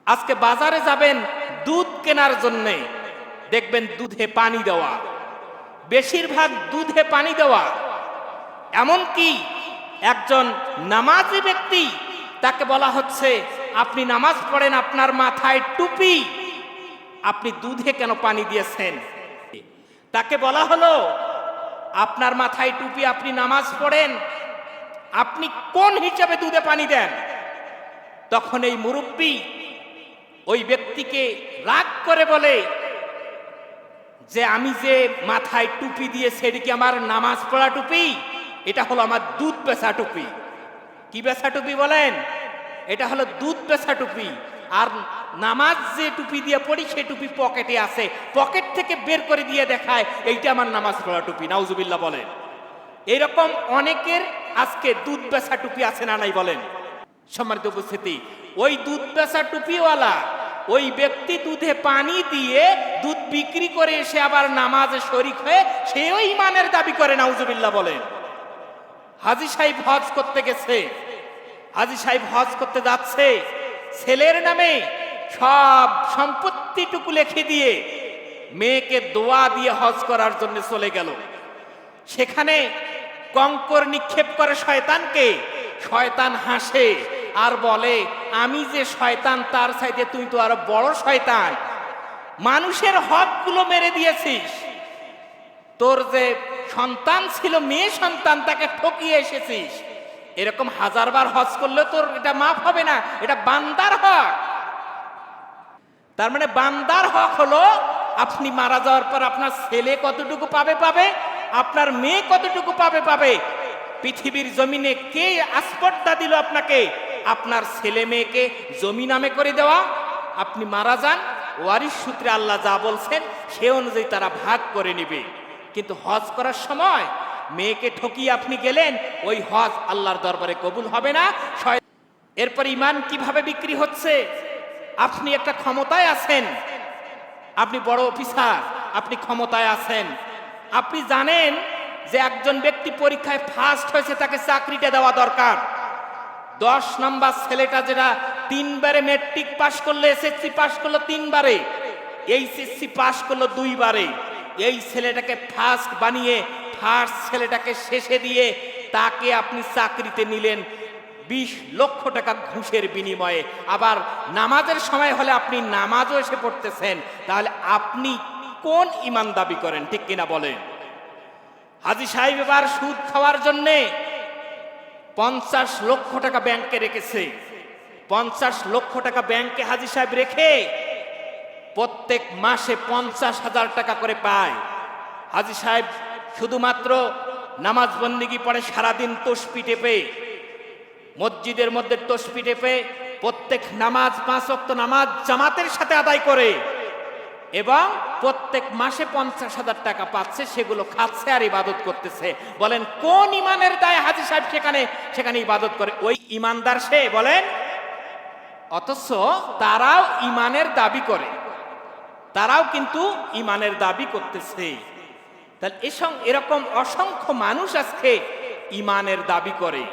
আজকে বাজারে যাবেন দুধ কেনার জন্য, দেখবেন দুধে পানি দেওয়া, বেশিরভাগ দুধে পানি দেওয়া। এমনকি একজন নামাজি ব্যক্তি, তাকে বলা হচ্ছে আপনি নামাজ পড়েন, আপনার মাথায় টুপি, আপনি দুধে কেন পানি দিয়েছেন? তাকে বলা হলো আপনার মাথায় টুপি, আপনি নামাজ পড়েন, আপনি কোন হিসাবে দুধে পানি দেন? তখন এই মুরব্বী ওই ব্যক্তিকে রাগ করে বলে যে আমি যে মাথায় টুপি দিয়েছি এটি কি আমার নামাজ পড়া টুপি? এটা হলো আমার দুধ বেচা টুপি। কি বেচা টুপি বলেন? এটা হলো দুধ বেচা টুপি। আর নামাজ যে টুপি দিয়ে পড়ি সে টুপি পকেটে আছে, পকেট থেকে বের করে দিয়ে দেখায় এইটা আমার নামাজ পড়া টুপি। নাউজুবিল্লাহ বলেন। এইরকম অনেকের আজকে দুধ বেচা টুপি আছে না নাই বলেন? সম্মানিত উপস্থিতি, ওই দুধ বেচা টুপিওয়ালা ওই ব্যক্তি দুধে পানি দিয়ে দুধ বিক্রি করে এসে আবার নামাজে শরীক হয়ে সেও ইমানের দাবি করে। নাউজুবিল্লাহ বলেন। হাজী সাহেব হজ করতে গেছে, হাজী সাহেব হজ করতে যাচ্ছে, ছেলের নামে সব সম্পত্তিটুকু লিখে দিয়ে মেয়েকে দোয়া দিয়ে হজ করার জন্য চলে গেল। সেখানে কঙ্কর নিক্ষেপ করে শয়তানকে, শয়তান হাসে আর বলে আমি যে শয়তান তার চাইতে তুই তো আরো বড় শয়তান, মানুষের হকগুলো মেরে দিয়েছিস, তোর যে সন্তান ছিল মেয়ে সন্তান তাকে ঠকিয়ে এসেছিস, এরকম হাজারবার হজ করলে তোর এটা মাফ হবে না, এটা বান্দার হক। তার মানে বান্দার হক হলো আপনি মারা যাওয়ার পর আপনার ছেলে কতটুকু পাবে, আপনার মেয়ে কতটুকু পাবে। পৃথিবীর জমিনে কে আসপর্দা দিল আপনাকে? আপনার ছেলে মেয়েকে জমি নামে করে দেওয়া। আপনি মারা যান, ওয়ারিশ সূত্রে আল্লাহ যা বলছেন সে অনুযায়ী তারা ভাগ করে নেবে। কিন্তু হজ করার সময় মেয়েকে ঠকিয়ে আপনি গেলেন, ওই হজ আল্লাহর দরবারে কবুল হবে না। এরপর ইমান কিভাবে বিক্রি হচ্ছে? আপনি একটা ক্ষমতায় আছেন, আপনি বড় অফিসার, আপনি ক্ষমতায় আছেন, আপনি জানেন যে একজন ব্যক্তি পরীক্ষায় ফার্স্ট হয়েছে, তাকে চাকরিটা দেওয়া দরকার। 10 নম্বর ছেলেটা যেটা 3 বারে মেট্রিক পাশ করলো, এসএসসি পাশ করলো 3 বারে, এইচএসসি পাশ করলো 2 বারে, এই ছেলেটাকে ফার্স্ট বানিয়ে ফার্স্ট ছেলেটাকে শেষে দিয়ে তাকে আপনি চাকরিতে নিলেন 20 লক্ষ টাকা ঘুষের বিনিময়ে। আবার নামাজের সময় হলে আপনি নামাজও এসে পড়তেছেন, তাহলে আপনি কোন ঈমান দাবি করেন? ঠিক কিনা বলেন? হাজী সাহেব এবার সুদ খাওয়ার জন্যে 50 লক্ষ টাকা ব্যাংকে রেখেছে। 50 লক্ষ টাকা ব্যাংকে হাজী সাহেব রেখে প্রত্যেক মাসে 50,000 টাকা করে পায়। হাজী সাহেব শুধুমাত্র নামাজ বন্দিগি পড়ে, সারাদিন তসবিহ টেপে, মসজিদের মধ্যে তসবিহ টেপে প্রত্যেক নামাজ 5 ওয়াক্ত নামাজ জামাতের সাথে আদায় করে এবং প্রত্যেক মাসে 50,000 টাকা পাচ্ছে, সেগুলো খাচ্ছে আর ইবাদত করতেছে। বলেন কোন ইমানের দায় হাজী সাহেব সেখানে ইবাদত করে? ওই ইমানদার সে? বলেন। অথচ তারাও ইমানের দাবি করে, তারাও কিন্তু ইমানের দাবি করতেছে। তাহলে এরকম অসংখ্য মানুষ আজকে ইমানের দাবি করে।